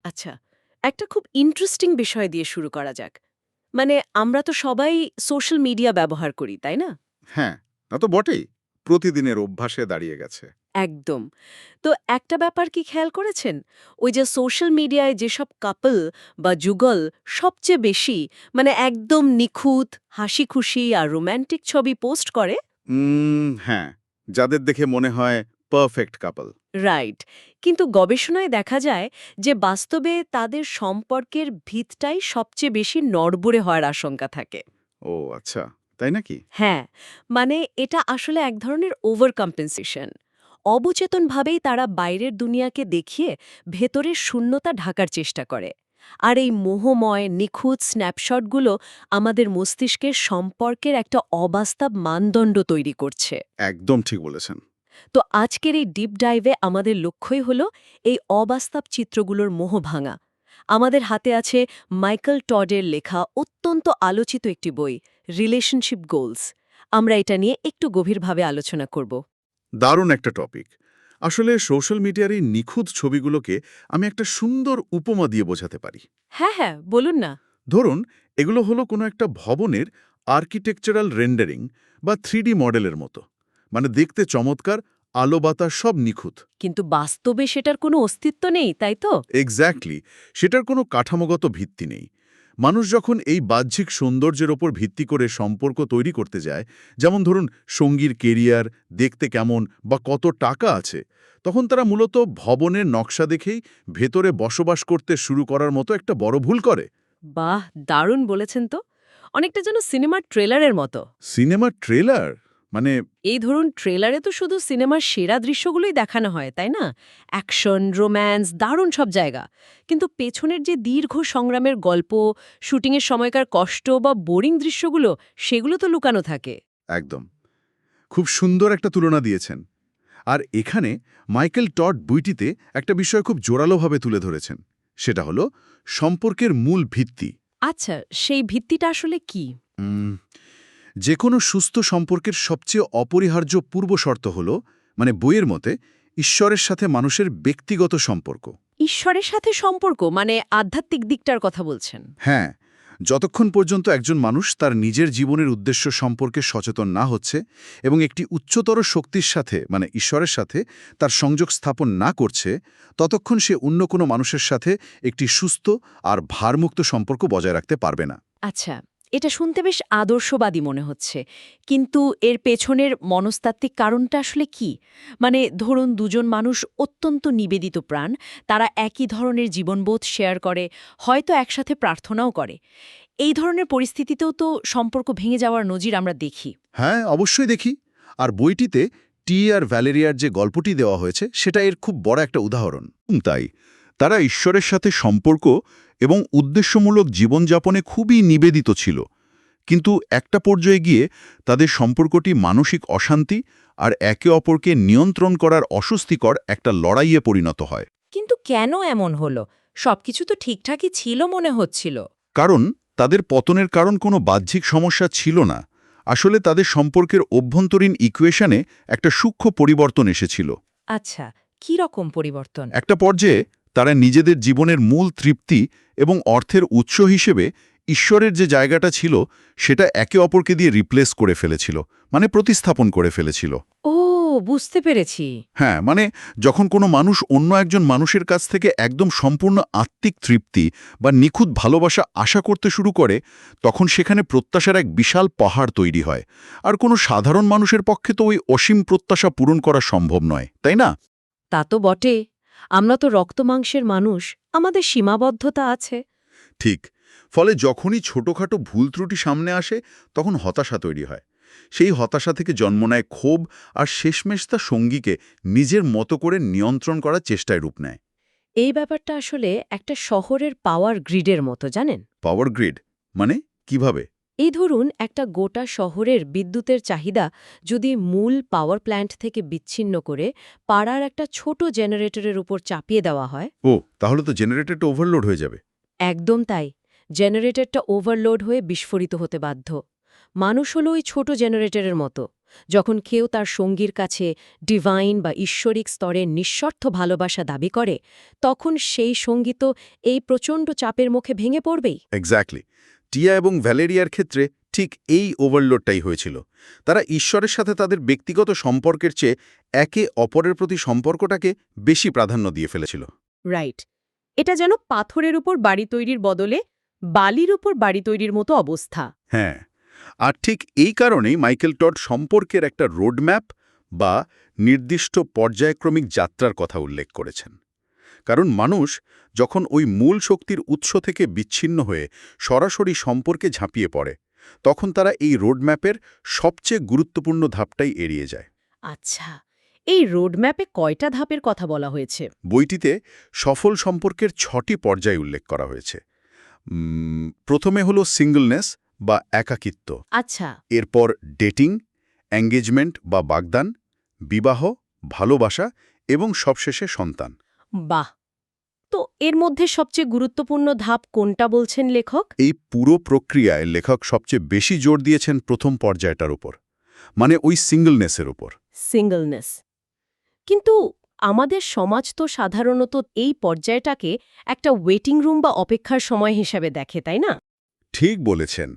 আচ্ছা, একটা খুব ইন্টারেস্টিং বিষয় দিয়ে শুরু করা যাক। মানে আমরা তো সবাই সোশ্যাল মিডিয়া ব্যবহার করি, তাই না? হ্যাঁ, তা তো বটেই। প্রতিদিনের অভ্যাসে দাঁড়িয়ে গেছে। একদম। তো একটা ব্যাপার কি খেয়াল করেছেন? ওই যে সোশ্যাল মিডিয়ায় যেসব কাপল বা যুগল সবচেয়ে বেশি মানে একদম নিখুঁত, হাসিখুশি আর রোমান্টিক ছবি পোস্ট করে। হ্যাঁ, যাদের দেখে মনে হয় পারফেক্ট কাপল। রাইট। কিন্তু গবেষণায় দেখা যায় যে বাস্তবে তাদের সম্পর্কের ভিতটাই সবচেয়ে বেশি নড়বড়ে হওয়ার আশঙ্কা থাকে। ও আচ্ছা, তাই নাকি? হ্যাঁ, মানে এটা আসলে এক ধরনের ওভার কম্পেনসেশন। অবচেতনভাবেই তারা বাইরের দুনিয়াকে দেখিয়ে ভেতরের শূন্যতা ঢাকার চেষ্টা করে। আর এই মোহময় নিখুঁত স্ন্যাপশটগুলো আমাদের মস্তিষ্কের সম্পর্কের একটা অবাস্তব মানদণ্ড তৈরি করছে। একদম ঠিক বলেছেন। তো আজকের এই ডিপ ডাইভে আমাদের লক্ষ্যই হল এই অবাস্তব চিত্রগুলোর মোহ ভাঙা। আমাদের হাতে আছে মাইকেল টডের লেখা অত্যন্ত আলোচিত একটি বই, রিলেশনশিপ গোলস। আমরা এটা নিয়ে একটু গভীরভাবে আলোচনা করব। দারুণ একটা টপিক। আসলে সোশ্যাল মিডিয়ার এই নিখুঁত ছবিগুলোকে আমি একটা সুন্দর উপমা দিয়ে বোঝাতে পারি। হ্যাঁ, হ্যাঁ, বলুন না। ধরুন, এগুলো হলো কোনো একটা ভবনের আর্কিটেকচারাল রেন্ডারিং বা 3D মডেলের মতো। মানে দেখতে চমৎকার, আলো বাতাস সব নিখুঁত। কিন্তু বাস্তবে সেটার কোনো অস্তিত্ব নেই, তাই তো? এক্স্যাক্টলি, সেটার কোনো কাঠামোগত ভিত্তি নেই। মানুষ যখন এই বাহ্যিক সৌন্দর্যের ওপর ভিত্তি করে সম্পর্ক তৈরি করতে যায়, যেমন ধরুন সঙ্গীর কেরিয়ার, দেখতে কেমন বা কত টাকা আছে, তখন তারা মূলত ভবনের নকশা দেখেই ভেতরে বসবাস করতে শুরু করার মতো একটা বড় ভুল করে। বাহ, দারুণ বলেছেন তো। অনেকটা যেন সিনেমার ট্রেলারের মতো। সিনেমার ট্রেলার মানে? এই ধরুন ট্রেলারে তো শুধু সিনেমার সেরা দৃশ্যগুলোই দেখানো হয়, তাই না? অ্যাকশন, রোম্যান্স, দারুণ সব জায়গা। কিন্তু পেছনের যে দীর্ঘ সংগ্রামের গল্প, শুটিংয়ের সময়কার কষ্ট বা বোরিং দৃশ্যগুলো, সেগুলো তো লুকানো থাকে। একদম। খুব সুন্দর একটা তুলনা দিয়েছেন। আর এখানে মাইকেল টড বইটিতে একটা বিষয় খুব জোরালোভাবে তুলে ধরেছেন। সেটা হলো সম্পর্কের মূল ভিত্তি। আচ্ছা, সেই ভিত্তিটা আসলে কি? উম, যে কোনো সুস্থ সম্পর্কের সবচেয়ে অপরিহার্য পূর্বশর্ত হল, মানে বইয়ের মতে, ঈশ্বরের সাথে মানুষের ব্যক্তিগত সম্পর্ক। ঈশ্বরের সাথে সম্পর্ক মানে আধ্যাত্মিক দিকটার কথা বলছেন? হ্যাঁ, যতক্ষণ পর্যন্ত একজন মানুষ তার নিজের জীবনের উদ্দেশ্য সম্পর্কে সচেতন না হচ্ছে এবং একটি উচ্চতর শক্তির সাথে মানে ঈশ্বরের সাথে তার সংযোগ স্থাপন না করছে, ততক্ষণ সে অন্য কোনো মানুষের সাথে একটি সুস্থ আর ভারমুক্ত সম্পর্ক বজায় রাখতে পারবে না। আচ্ছা, এটা শুনতে বেশ আদর্শবাদী মনে হচ্ছে। কিন্তু এর পেছনের মনস্তাত্ত্বিক কারণটা আসলে কি? মানে ধরুন দুজন মানুষ অত্যন্ত নিবেদিত প্রাণ, তারা একই ধরনের জীবনবোধ শেয়ার করে, হয়তো একসাথে প্রার্থনাও করে। এই ধরনের পরিস্থিতিতেও তো সম্পর্ক ভেঙে যাওয়ার নজির আমরা দেখি। হ্যাঁ, অবশ্যই দেখি। আর বইটিতে টি আর ভ্যালেরিয়ার যে গল্পটি দেওয়া হয়েছে সেটা এর খুব বড় একটা উদাহরণ। তাই তারা ঈশ্বরের সাথে সম্পর্ক এবং উদ্দেশ্যমূলক জীবনযাপনে খুবই নিবেদিত ছিল, কিন্তু একটা পর্যায়ে গিয়ে তাদের সম্পর্কটি মানসিক অশান্তি আর একে অপরকে নিয়ন্ত্রণ করার অস্বস্তিকর একটা লড়াইয়ে পরিণত হয়। কিন্তু কেন এমন হলো? সবকিছু তো ঠিকঠাকই ছিল মনে হচ্ছিল। কারণ তাদের পতনের কারণ কোনো বাহ্যিক সমস্যা ছিল না। আসলে তাদের সম্পর্কের অভ্যন্তরীণ ইকুয়েশনে একটা সূক্ষ্ম পরিবর্তন এসেছিল। আচ্ছা, কি রকম পরিবর্তন? একটা পর্যায়ে তারা নিজেদের জীবনের মূল তৃপ্তি এবং অর্থের উৎস হিসেবে ঈশ্বরের যে জায়গাটা ছিল সেটা একে অপরকে দিয়ে রিপ্লেস করে ফেলেছিল, মানে প্রতিস্থাপন করে ফেলেছিল। ও, বুঝতে পেরেছি। হ্যাঁ, মানে যখন কোনো মানুষ অন্য একজন মানুষের কাছ থেকে একদম সম্পূর্ণ আত্মিক তৃপ্তি বা নিখুঁত ভালোবাসা আশা করতে শুরু করে, তখন সেখানে প্রত্যাশার এক বিশাল পাহাড় তৈরি হয়। আর কোনো সাধারণ মানুষের পক্ষে তো ওই অসীম প্রত্যাশা পূরণ করা সম্ভব নয়, তাই না? তা তো বটে। আমরা তো রক্তমাংসের মানুষ, আমাদের সীমাবদ্ধতা আছে। ঠিক। ফলে যখনই ছোটখাটো ভুল ত্রুটি সামনে আসে, তখন হতাশা তৈরি হয়। সেই হতাশা থেকে জন্ম নেয় ক্ষোভ, আর শেষমেশ তা সঙ্গীকে নিজের মতো করে নিয়ন্ত্রণ করার চেষ্টায় রূপ নেয়। এই ব্যাপারটা আসলে একটা শহরের পাওয়ার গ্রিডের মতো, জানেন? পাওয়ার গ্রিড মানে? কিভাবে? এই ধরুন একটা গোটা শহরের বিদ্যুতের চাহিদা যদি মূল পাওয়ার প্ল্যান্ট থেকে বিচ্ছিন্ন করে পাড়ার একটা ছোট জেনারেটরের উপর চাপিয়ে দেওয়া হয়। ও, তাহলে তো জেনারেটরটা ওভারলোড হয়ে যাবে। একদম তাই। জেনারেটরটা ওভারলোড হয়ে বিস্ফোরিত হতে বাধ্য। মানুষ হলো ওই ছোট জেনারেটরের মতো। যখন কেউ তার সঙ্গীর কাছে ডিভাইন বা ঈশ্বরিক স্তরে নিঃস্বার্থ ভালোবাসা দাবি করে তখন সেই সঙ্গী তো এই প্রচণ্ড চাপের মুখে ভেঙে পড়বেই। এক্স্যাক্টলি। টিয়া এবং ভ্যালেরিয়ার ক্ষেত্রে ঠিক এই ওভারলোডটাই হয়েছিল। তারা ঈশ্বরের সাথে তাদের ব্যক্তিগত সম্পর্কের চেয়ে একে অপরের প্রতি সম্পর্কটাকে বেশি প্রাধান্য দিয়ে ফেলেছিল। রাইট। এটা যেন পাথরের উপর বাড়ি তৈরির বদলে বালির উপর বাড়ি তৈরির মতো অবস্থা। হ্যাঁ, আর ঠিক এই কারণেই মাইকেল টড সম্পর্কের একটা রোডম্যাপ বা নির্দিষ্ট পর্যায়ক্রমিক যাত্রার কথা উল্লেখ করেছেন। কারণ মানুষ যখন ওই মূল শক্তির উৎস থেকে বিচ্ছিন্ন হয়ে সরাসরি সম্পর্কে ঝাঁপিয়ে পড়ে তখন তারা এই রোডম্যাপের সবচেয়ে গুরুত্বপূর্ণ ধাপটাই এড়িয়ে যায়। আচ্ছা, এই রোডম্যাপে কয়টা ধাপের কথা বলা হয়েছে? বইটিতে সফল সম্পর্কের 6টি পর্যায় উল্লেখ করা হয়েছে। প্রথমে হলো সিঙ্গলনেস বা একাকিত্ব, আচ্ছা। এরপর ডেটিং, এঙ্গেজমেন্ট বা বাগদান, বিবাহ, ভালোবাসা এবং সবশেষে সন্তান। বাহ! তো এর মধ্যে সবচেয়ে গুরুত্বপূর্ণ ধাপ কোনটা বলছেন লেখক? এই পুরো প্রক্রিয়ায় লেখক সবচেয়ে বেশি জোর দিয়েছেন প্রথম পর্যায়টার উপর, মানে ওই সিঙ্গলনেসের উপর। সিঙ্গলনেস। কিন্তু আমাদের সমাজ তো সাধারণত এই পর্যায়টাকে একটা ওয়েটিং রুম বা অপেক্ষার সময় হিসাবে দেখে, তাই না? ঠিক বলেছেন।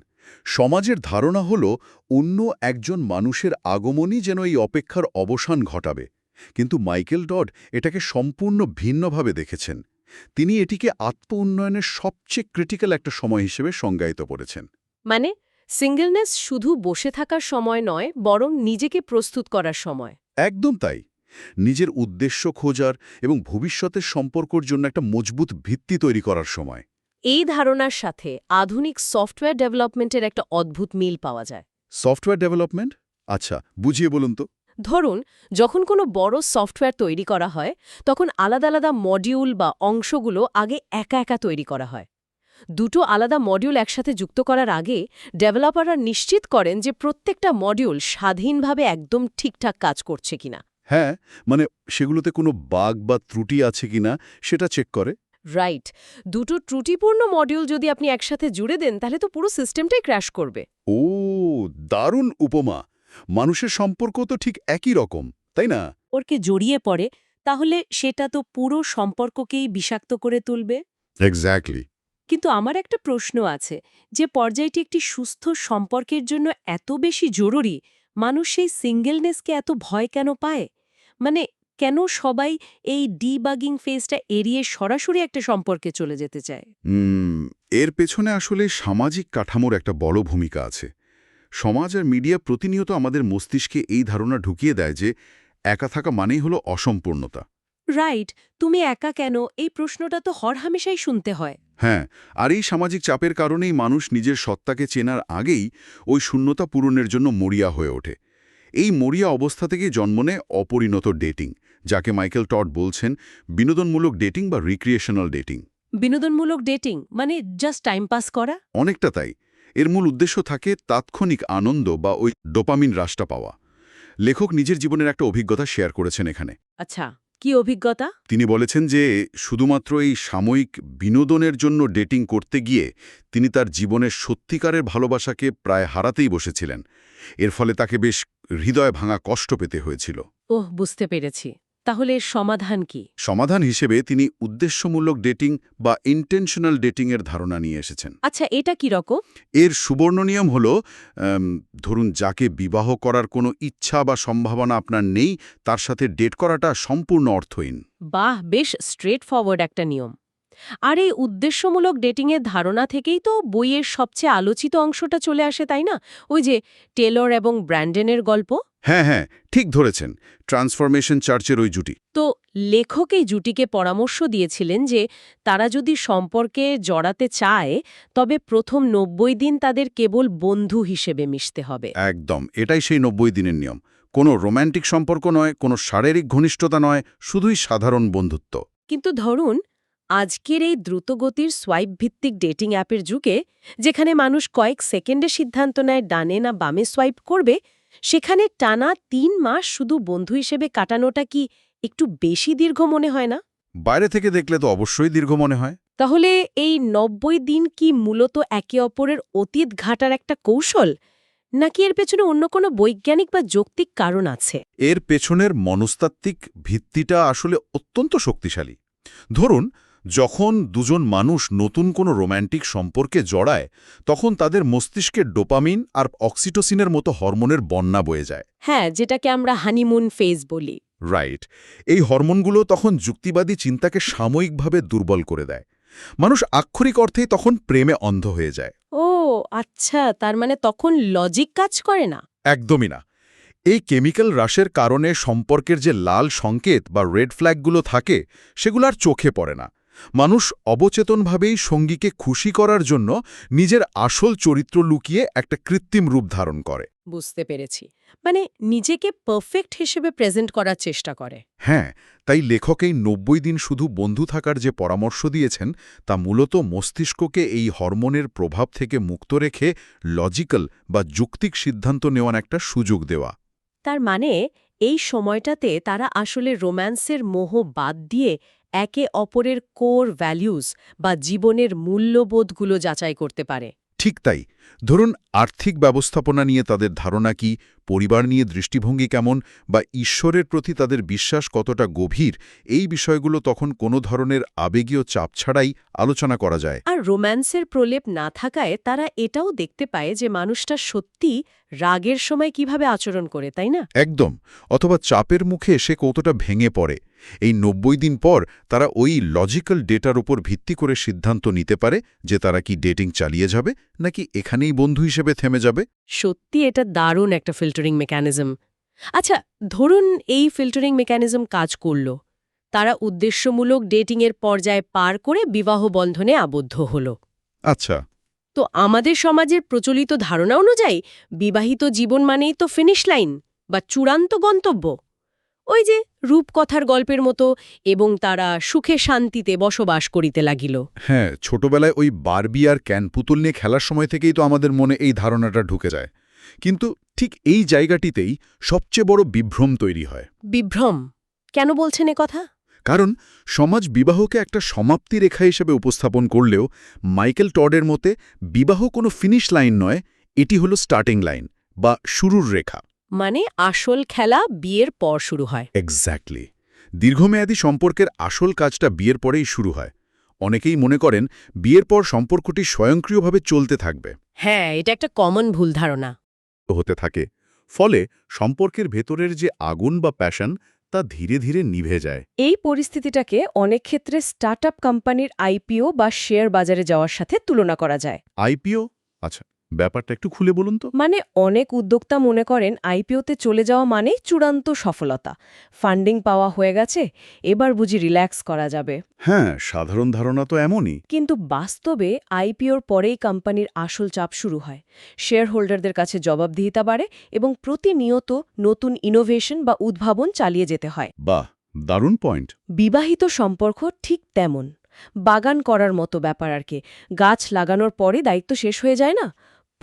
সমাজের ধারণা হল অন্য একজন মানুষের আগমনই যেন এই অপেক্ষার অবসান ঘটাবে। কিন্তু মাইকেল টড এটাকে সম্পূর্ণ ভিন্নভাবে দেখেছেন। তিনি এটিকে আত্ম-উন্নয়নের সবচেয়ে ক্রিটিক্যাল একটা সময় হিসেবে সংজ্ঞায়িত করেছেন। মানে সিঙ্গলনেস শুধু বসে থাকার সময় নয়, বরং নিজেকে প্রস্তুত করার সময়। একদম তাই। নিজের উদ্দেশ্য খোঁজার এবং ভবিষ্যতের সম্পর্কের জন্য একটা মজবুত ভিত্তি তৈরি করার সময়। এই ধারণার সাথে আধুনিক সফটওয়্যার ডেভেলপমেন্টের একটা অদ্ভুত মিল পাওয়া যায়। Software development? আচ্ছা, বুঝিয়ে বলুন তো। ধরুন, যখন কোনো বড় সফটওয়্যার তৈরি করা হয় তখন আলাদা আলাদা মডিউল বা অংশগুলো আগে একা একা তৈরি করা হয়। দুটো আলাদা মডিউল একসাথে যুক্ত করার আগে ডেভেলপাররা নিশ্চিত করেন যে প্রত্যেকটা মডিউল স্বাধীনভাবে একদম ঠিকঠাক কাজ করছে কিনা। হ্যাঁ, মানে সেগুলোতে কোনো বাগ বা ত্রুটি আছে কিনা সেটা চেক করে। রাইট। দুটো ত্রুটিপূর্ণ মডিউল যদি আপনি একসাথে জুড়ে দেন তাহলে তো পুরো সিস্টেমটাই ক্র্যাশ করবে। ও, দারুণ উপমা। মানুষের সম্পর্ক তো ঠিক একই রকম, তাই না? ওরকে জড়িয়ে পড়ে তাহলে সেটা তো পুরো সম্পর্ককেই বিষাক্ত করে তুলবে। এক্স্যাক্টলি। কিন্তু আমার একটা প্রশ্ন আছে, যে পর্যায়টি একটি সুস্থ সম্পর্কের জন্য এত বেশি জরুরি, মানুষ সেই সিঙ্গেলনেসকে এত ভয় কেন পায়? মানে কেন সবাই এই ডিবাগিং ফেজটা এড়িয়ে সরাসরি একটা সম্পর্কে চলে যেতে চায়? এর পেছনে আসলে সামাজিক কাঠামোর একটা বড় ভূমিকা আছে। সমাজ আর মিডিয়া প্রতিনিয়ত আমাদের মস্তিষ্কে এই ধারণা ঢুকিয়ে দেয় যে একা থাকা মানেই হলো অসম্পূর্ণতা। রাইট। তুমি একা কেন, এই প্রশ্নটা তো হরহামেশাই শুনতে হয়। হ্যাঁ, আর এই সামাজিক চাপের কারণেই মানুষ নিজের সত্তাকে চেনার আগেই ওই শূন্যতা পূরণের জন্য মরিয়া হয়ে ওঠে। এই মরিয়া অবস্থা থেকেই জন্ম নেয় অপরিণত ডেটিং, যাকে মাইকেল টড বলছেন বিনোদনমূলক ডেটিং বা রিক্রিয়েশনাল ডেটিং। বিনোদনমূলক ডেটিং মানে জাস্ট টাইম পাস করা? অনেকটা তাই। এর মূল উদ্দেশ্য থাকে তাৎক্ষণিক আনন্দ বা ওই ডোপামিন হ্রাসটা পাওয়া। লেখক নিজের জীবনের একটা অভিজ্ঞতা শেয়ার করেছেন এখানে। আচ্ছা, কি অভিজ্ঞতা? তিনি বলেছেন যে শুধুমাত্র এই সাময়িক বিনোদনের জন্য ডেটিং করতে গিয়ে তিনি তার জীবনের সত্যিকারের ভালোবাসাকে প্রায় হারাতেই বসেছিলেন। এর ফলে তাকে বেশ হৃদয় ভাঙা কষ্ট পেতে হয়েছিল। ওহ, বুঝতে পেরেছি। তাহলে এর সমাধান কি? সমাধান হিসেবে তিনি উদ্দেশ্যমূলক ডেটিং বা ইন্টেনশনাল ডেটিংয়ের ধারণা নিয়ে এসেছেন। আচ্ছা, এটা কি রকম? এর সুবর্ণ নিয়ম হল, ধরুন যাকে বিবাহ করার কোনো ইচ্ছা বা সম্ভাবনা আপনার নেই তার সাথে ডেট করাটা সম্পূর্ণ অর্থহীন। বাহ, বেশ স্ট্রেট ফরওয়ার্ড একটা নিয়ম। আর এই উদ্দেশ্যমূলক ডেটিংয়ের ধারণা থেকেই তো বইয়ের সবচেয়ে আলোচিত অংশটা চলে আসে, তাই না? ওই যে টেলর এবং ব্র্যান্ডনের গল্প। হ্যাঁ হ্যাঁ, ঠিক ধরেছেন। ট্রান্সফরমেশন চার্চের ওই জুটি। তো লেখক এই জুটিকে পরামর্শ দিয়েছিলেন যে তারা যদি সম্পর্কে জড়াতে চায় তবে প্রথম 90 দিন তাদের কেবল বন্ধু হিসেবে মিশতে হবে। একদম, এটাই সেই 90 দিনের নিয়ম। কোনো রোম্যান্টিক সম্পর্ক নয়, কোনো শারীরিক ঘনিষ্ঠতা নয়, শুধুই সাধারণ বন্ধুত্ব। কিন্তু ধরুন, আজকের এই দ্রুতগতির সোয়াইপ ভিত্তিক ডেটিং অ্যাপের যুগে, যেখানে মানুষ কয়েক সেকেন্ডে সিদ্ধান্ত নেয় ডানে না বামে সোয়াইপ করবে, সেখানে টানা 3 মাস শুধু বন্ধু হিসেবে কাটানোটা কি একটু বেশি দীর্ঘ মনে হয় না? বাইরে থেকে দেখলে তো অবশ্যই দীর্ঘ মনে হয়। তাহলে এই 90 দিন কি মূলত একে অপরের অতীত ঘাটার একটা কৌশল, নাকি এর পেছনে অন্য কোনো বৈজ্ঞানিক বা যৌক্তিক কারণ আছে? এর পেছনের মনস্তাত্ত্বিক ভিত্তিটা আসলে অত্যন্ত শক্তিশালী। ধরুন, যখন দুজন মানুষ নতুন কোনো রোম্যান্টিক সম্পর্কে জড়ায়, তখন তাদের মস্তিষ্কে ডোপামিন আর অক্সিটোসিনের মতো হরমোনের বন্যা বয়ে যায়। হ্যাঁ, যেটাকে আমরা হানিমুন ফেজ বলি। রাইট। এই হরমোনগুলো তখন যুক্তিবাদী চিন্তাকে সাময়িকভাবে দুর্বল করে দেয়। মানুষ আক্ষরিক অর্থেই তখন প্রেমে অন্ধ হয়ে যায়। ও আচ্ছা, তার মানে তখন লজিক কাজ করে না। একদমই না। এই কেমিক্যাল রাশের কারণে সম্পর্কের যে লাল সংকেত বা রেড ফ্ল্যাগগুলো থাকে, সেগুলো আর চোখে পড়ে না। মানুষ অবচেতনভাবেই সঙ্গীকে খুশি করার জন্য নিজের আসল চরিত্র লুকিয়ে একটা কৃত্রিম রূপ ধারণ করে। বুঝতে পেরেছি। মানে নিজেকে পারফেক্ট হিসেবে প্রেজেন্ট করার চেষ্টা করে। হ্যাঁ, তাই লেখক এই ৯০ দিন শুধু বন্ধু থাকার যে পরামর্শ দিয়েছেন, তা মূলত মস্তিষ্ককে এই হরমোনের প্রভাব থেকে মুক্ত রেখে লজিক্যাল বা যুক্তিক সিদ্ধান্ত নেওয়ার একটা সুযোগ দেওয়া। তার মানে এই সময়টাতে তারা আসলে রোম্যান্সের মোহ বাদ দিয়ে একে অপরের কোর ভ্যালুস বা জীবনের মূল্যবোধগুলো যাচাই করতে পারে। ঠিক তাই। ধরুন, আর্থিক ব্যবস্থাপনা নিয়ে তাদের ধারণা কি, পরিবার নিয়ে দৃষ্টিভঙ্গি কেমন, বা ঈশ্বরের প্রতি তাদের বিশ্বাস কতটা গভীর, এই বিষয়গুলো তখন কোনো ধরনের আবেগীয় চাপ ছাড়াই আলোচনা করা যায়। আর রোম্যান্সের প্রলেপ না থাকায় তারা এটাও দেখতে পায় যে মানুষটা সত্যি রাগের সময় কিভাবে আচরণ করে, তাই না? একদম। অথবা চাপের মুখে সে কতটা ভেঙে পড়ে। এই ৯০ দিন পর তারা ওই লজিক্যাল ডেটার উপর ভিত্তি করে সিদ্ধান্ত নিতে পারে যে তারা কি ডেটিং চালিয়ে যাবে নাকি এখানেই বন্ধু হিসেবে থেমে যাবে। সত্যি এটা দারুণ একটা ফিল্টারিং মেকানিজম। আচ্ছা, ধরুন এই ফিল্টারিং মেকানিজম কাজ করল। তারা উদ্দেশ্যমূলক ডেটিংয়ের পর্যায়ে পার করে বিবাহ বন্ধনে আবদ্ধ হল। আচ্ছা। তো আমাদের সমাজের প্রচলিত ধারণা অনুযায়ী বিবাহিত জীবন মানেই তো ফিনিশ লাইন বা চূড়ান্ত গন্তব্য। ওই যে রূপকথার গল্পের মতো, এবং তারা সুখে শান্তিতে বসবাস করিতে লাগিল। হ্যাঁ, ছোটবেলায় ওই বারবি আর ক্যান পুতুল নিয়ে খেলার সময় থেকেই তো আমাদের মনে এই ধারণাটা ঢুকে যায়। কিন্তু ঠিক এই জায়গাটিতেই সবচেয়ে বড় বিভ্রম তৈরি হয়। বিভ্রম কেন বলছেন এ কথা? কারণ সমাজ বিবাহকে একটা সমাপ্তি রেখা হিসেবে উপস্থাপন করলেও মাইকেল টডের মতে বিবাহ কোনো ফিনিশ লাইন নয়, এটি হলো স্টার্টিং লাইন বা শুরুর রেখা। মানে আসল খেলা বিয়ের পর শুরু হয়। এক্স্যাক্টলি। দীর্ঘমেয়াদী সম্পর্কের আসল কাজটা বিয়ের পরেই শুরু হয়। অনেকেই মনে করেন বিয়ের পর সম্পর্কটি স্বয়ংক্রিয়ভাবে চলতে থাকবে। হ্যাঁ, এটা একটা কমন ভুল ধারণা। হতে থাকে। ফলে সম্পর্কের ভেতরের যে আগুন বা প্যাশন তা ধীরে ধীরে নিভে যায়। এই পরিস্থিতিটাকে অনেক ক্ষেত্রে স্টার্টআপ কোম্পানির আইপিও বা শেয়ার বাজারে যাওয়ার সাথে তুলনা করা যায়। আইপিও? আচ্ছা, ব্যাপারটা একটু খুলে বলুন তো। মানে অনেক উদ্যোক্তা মনে করেন আইপিওতে চলে যাওয়া মানেই চূড়ান্ত সফলতা। ফান্ডিং পাওয়া হয়ে গেছে, এবার বুঝি রিল্যাক্স করা যাবে। হ্যাঁ, সাধারণ ধারণা তো এমনই। কিন্তু বাস্তবে আইপিওর পরেই কোম্পানির আসল চাপ শুরু হয়। শেয়ার হোল্ডারদের কাছে জবাবদিহিতা বাড়ে এবং প্রতিনিয়ত নতুন ইনোভেশন বা উদ্ভাবন চালিয়ে যেতে হয়। বাহ, দারুণ পয়েন্ট। বিবাহিত সম্পর্ক ঠিক তেমন। বাগান করার মতো ব্যাপার আর কি। গাছ লাগানোর পরে দায়িত্ব শেষ হয়ে যায় না,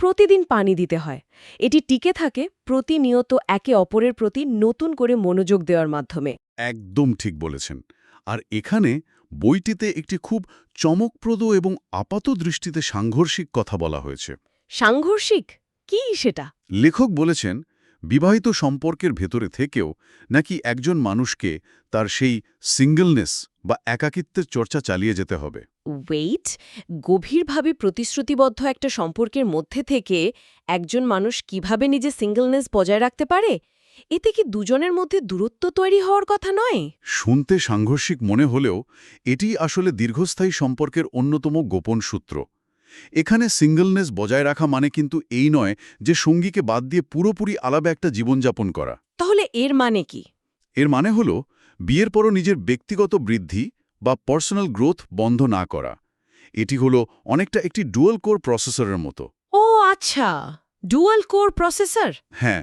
প্রতিদিন পানি দিতে হয়। এটি টিকে থাকে প্রতিনিয়ত একে অপরের প্রতি নতুন করে মনোযোগ দেওয়ার মাধ্যমে। একদম ঠিক বলেছেন। আর এখানে বইটিতে একটি খুব চমকপ্রদ এবং আপাত দৃষ্টিতে সাংঘর্ষিক কথা বলা হয়েছে। সাংঘর্ষিক কি সেটা? লেখক বলেছেন, বিবাহিত সম্পর্কের ভেতরে থেকেও নাকি একজন মানুষকে তার সেই সিঙ্গলনেস বা একাকিত্বের চর্চা চালিয়ে যেতে হবে। ওয়েট, গভীরভাবে প্রতিশ্রুতিবদ্ধ একটা সম্পর্কের মধ্যে থেকে একজন মানুষ কিভাবে নিজে সিঙ্গলনেস বজায় রাখতে পারে? এতে কি দুজনের মধ্যে দূরত্ব তৈরি হওয়ার কথা নয়? শুনতে সাংঘর্ষিক মনে হলেও এটি আসলে দীর্ঘস্থায়ী সম্পর্কের অন্যতম গোপন সূত্র। এখানে সিঙ্গলনেস বজায় রাখা মানে কিন্তু এই নয় যে সঙ্গীকে বাদ দিয়ে পুরোপুরি আলাদা একটা জীবনযাপন করা। তাহলে এর মানে কি? এর মানে হল বিয়ের পরও নিজের ব্যক্তিগত বৃদ্ধি বা পার্সোনাল গ্রোথ বন্ধ না করা। এটি হলো অনেকটা একটি ডুয়াল কোর প্রসেসরের মতো। ও আচ্ছা, ডুয়াল কোর প্রসেসর। হ্যাঁ,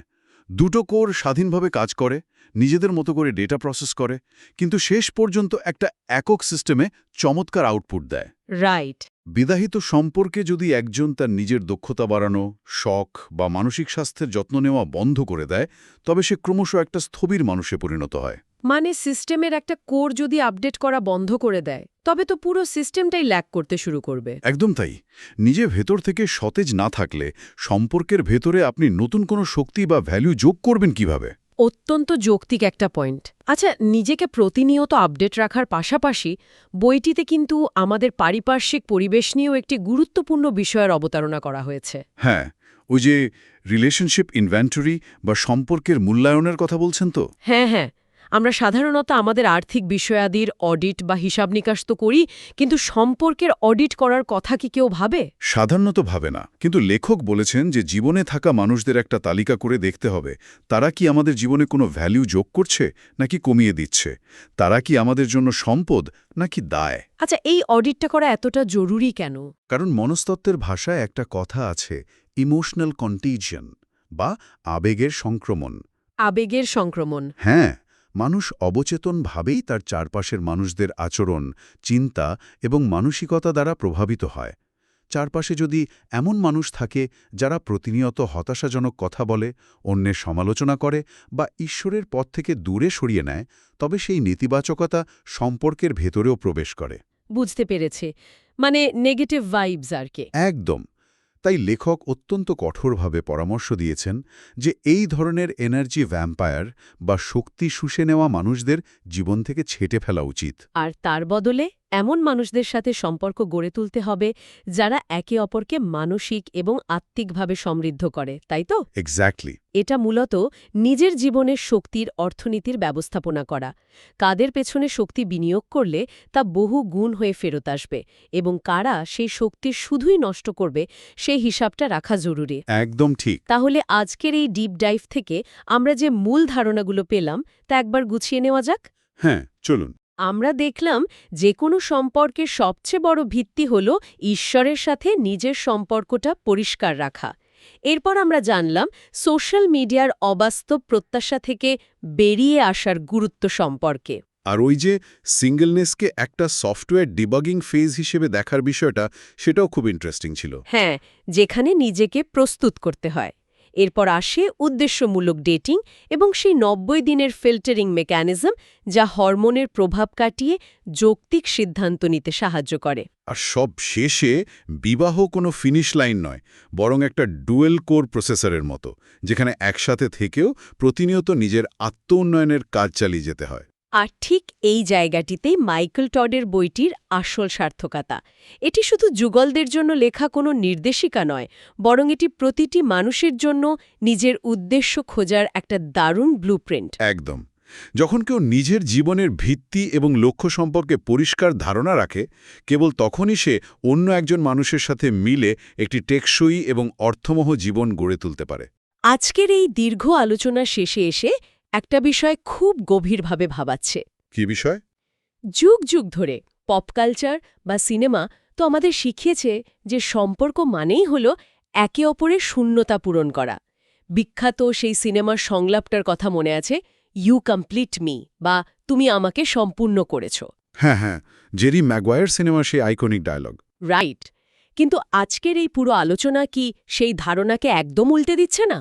দুটো কোর স্বাধীনভাবে কাজ করে, নিজেদের মতো করে ডেটা প্রসেস করে, কিন্তু শেষ পর্যন্ত একটা একক সিস্টেমে চমৎকার আউটপুট দেয়। রাইট। বিবাহিত সম্পর্কে যদি একজন তার নিজের দক্ষতা বাড়ানো, শখ বা মানসিক স্বাস্থ্যের যত্ন নেওয়া বন্ধ করে দেয়, তবে সে ক্রমশ একটা স্থবির মানুষে পরিণত হয়। মানে সিস্টেমের একটা কোর যদি আপডেট করা বন্ধ করে দেয় তবে তো পুরো সিস্টেমটাই ল্যাগ করতে শুরু করবে। একদম তাই। নিজে ভেতর থেকে সতেজ না থাকলে সম্পর্কের ভেতরে আপনি নতুন কোনো শক্তি বা ভ্যালু যোগ করবেন কিভাবে? অত্যন্ত যৌক্তিক একটা পয়েন্ট। আচ্ছা, নিজেকে প্রতিনিয়ত আপডেট রাখার পাশাপাশি বইটিতে কিন্তু আমাদের পারিপার্শ্বিক পরিবেশ নিয়েও একটি গুরুত্বপূর্ণ বিষয়ের অবতারণা করা হয়েছে। হ্যাঁ, ওই যে রিলেশনশিপ ইনভেন্টরি বা সম্পর্কের মূল্যায়নের কথা বলছেন তো? হ্যাঁ হ্যাঁ, আমরা সাধারণত আমাদের আর্থিক বিষয়াদির অডিট বা হিসাব নিকাশ তো করি, কিন্তু সম্পর্কের অডিট করার কথা কি কেউ ভাবে? সাধারণত ভাবে না, কিন্তু লেখক বলেছেন যে জীবনে থাকা মানুষদের একটা তালিকা করে দেখতে হবে তারা কি আমাদের জীবনে কোনো ভ্যালু যোগ করছে নাকি কমিয়ে দিচ্ছে, তারা কি আমাদের জন্য সম্পদ নাকি দায়। আচ্ছা, এই অডিটটা করা এতটা জরুরি কেন? কারণ মনস্তত্ত্বের ভাষায় একটা কথা আছে, ইমোশনাল কন্টিজিয়ন বা আবেগের সংক্রমণ। আবেগের সংক্রমণ। হ্যাঁ, মানুষ অবচেতনভাবেই তার চারপাশের মানুষদের আচরণ, চিন্তা এবং মানসিকতা দ্বারা প্রভাবিত হয়। চারপাশে যদি এমন মানুষ থাকে যারা প্রতিনিয়ত হতাশাজনক কথা বলে, অন্যের সমালোচনা করে বা ঈশ্বরের পথ থেকে দূরে সরিয়ে নেয়, তবে সেই নেতিবাচকতা সম্পর্কের ভেতরেও প্রবেশ করে। বুঝতে পেরেছে, মানে নেগেটিভ ভাইবস আর কি। একদম। তাই লেখক অত্যন্ত কঠোরভাবে পরামর্শ দিয়েছেন যে এই ধরনের এনার্জি ভ্যাম্পায়ার বা শক্তি শুষে নেওয়া মানুষদের জীবন থেকে ছেঁটে ফেলা উচিত। আর তার বদলে এমন মানুষদের সাথে সম্পর্ক গড়ে তুলতে হবে যারা একে অপরকে মানসিক এবং আত্মিকভাবে সমৃদ্ধ করে, তাই তো? এক্স্যাক্টলি। এটা মূলত নিজের জীবনের শক্তির অর্থনীতির ব্যবস্থাপনা করা। কাদের পেছনে শক্তি বিনিয়োগ করলে তা বহু গুণ হয়ে ফেরত আসবে এবং কারা সেই শক্তি শুধুই নষ্ট করবে সেই হিসাবটা রাখা জরুরি। একদম ঠিক। তাহলে আজকের এই ডিপ ডাইভ থেকে আমরা যে মূল ধারণাগুলো পেলাম তা একবার গুছিয়ে নেওয়া যাক। হ্যাঁ, চলুন। আমরা দেখলাম যে কোনো সম্পর্কের সবচেয়ে বড় ভিত্তি হল ঈশ্বরের সাথে নিজের সম্পর্কটা পরিষ্কার রাখা। এরপর আমরা জানলাম সোশ্যাল মিডিয়ার অবাস্তব প্রত্যাশা থেকে বেরিয়ে আসার গুরুত্ব সম্পর্কে। আর ওই যে সিঙ্গলনেসকে একটা সফটওয়্যার ডিবাগিং ফেজ হিসেবে দেখার বিষয়টা, সেটাও খুব ইন্টারেস্টিং ছিল। হ্যাঁ, যেখানে নিজেকে প্রস্তুত করতে হয়। এরপর আসে উদ্দেশ্যমূলক ডেটিং এবং সেই 90 দিনের ফিল্টারিং মেকানিজম, যা হরমোনের প্রভাব কাটিয়ে যৌক্তিক সিদ্ধান্ত নিতে সাহায্য করে। আর সব শেষে বিবাহ কোনো ফিনিশ লাইন নয়, বরং একটা ডুয়েল কোর প্রসেসরের মতো, যেখানে একসাথে থেকেও প্রতিনিয়ত নিজের আত্ম-উন্নয়নের কাজ চালিয়ে যেতে হয়। আর ঠিক এই জায়গাটিতেই মাইকেল টডের বইটির আসল সার্থকতা। এটি শুধু যুগলদের জন্য লেখা কোনো নির্দেশিকা নয়, বরং এটি প্রতিটি মানুষের জন্য নিজের উদ্দেশ্য খোঁজার একটা দারুণ ব্লুপ্রিন্ট। একদম। যখন কেউ নিজের জীবনের ভিত্তি এবং লক্ষ্য সম্পর্কে পরিষ্কার ধারণা রাখে, কেবল তখনই সে অন্য একজন মানুষের সাথে মিলে একটি টেকসই এবং অর্থবহ জীবন গড়ে তুলতে পারে। আজকের এই দীর্ঘ আলোচনা শেষে এসে একটা বিষয় খুব গভীরভাবে ভাবাচ্ছে। কি বিষয়? যুগ যুগ ধরে পপ কালচার বা সিনেমা তো আমাদের শিখিয়েছে যে সম্পর্ক মানেই হল একে অপরের শূন্যতা পূরণ করা। বিখ্যাত সেই সিনেমার সংলাপটার কথা মনে আছে, ইউ কমপ্লিট মি, বা তুমি আমাকে সম্পূর্ণ করেছ। হ্যাঁ হ্যাঁ, জেরি ম্যাগুয়ার সিনেমার সেই আইকনিক ডায়লগ। রাইট। কিন্তু আজকের এই পুরো আলোচনা কি সেই ধারণাকে একদম উল্টে দিচ্ছে না?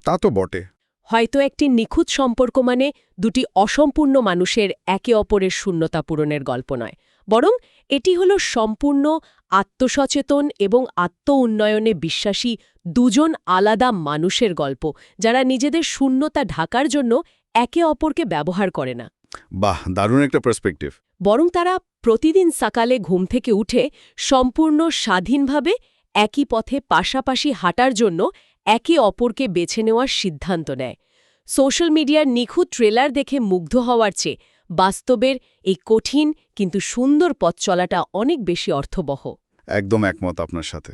তা তো বটে। হয়তো একটি নিখুঁত সম্পর্ক মানে দুটি অসম্পূর্ণ মানুষের একে অপরের শূন্যতা পূরণের গল্প নয়, বরং এটি হল সম্পূর্ণ আত্মসচেতন এবং আত্ম-উন্নয়নে বিশ্বাসী দুজন আলাদা মানুষের গল্প, যারা নিজেদের শূন্যতা ঢাকার জন্য একে অপরকে ব্যবহার করে না। বাহ, দারুণ একটা পার্সপেক্টিভ। বরং তারা প্রতিদিন সকালে ঘুম থেকে উঠে সম্পূর্ণ স্বাধীনভাবে একই পথে পাশাপাশি হাঁটার জন্য একে অপরকে বেছে নেওয়ার সিদ্ধান্ত নেয়। সোশ্যাল মিডিয়ার নিখুঁত ট্রেলার দেখে মুগ্ধ হওয়ার চেয়ে বাস্তবের এই কঠিন কিন্তু সুন্দর পথ চলাটা অনেক বেশি অর্থবহ। একদম একমত আপনার সাথে।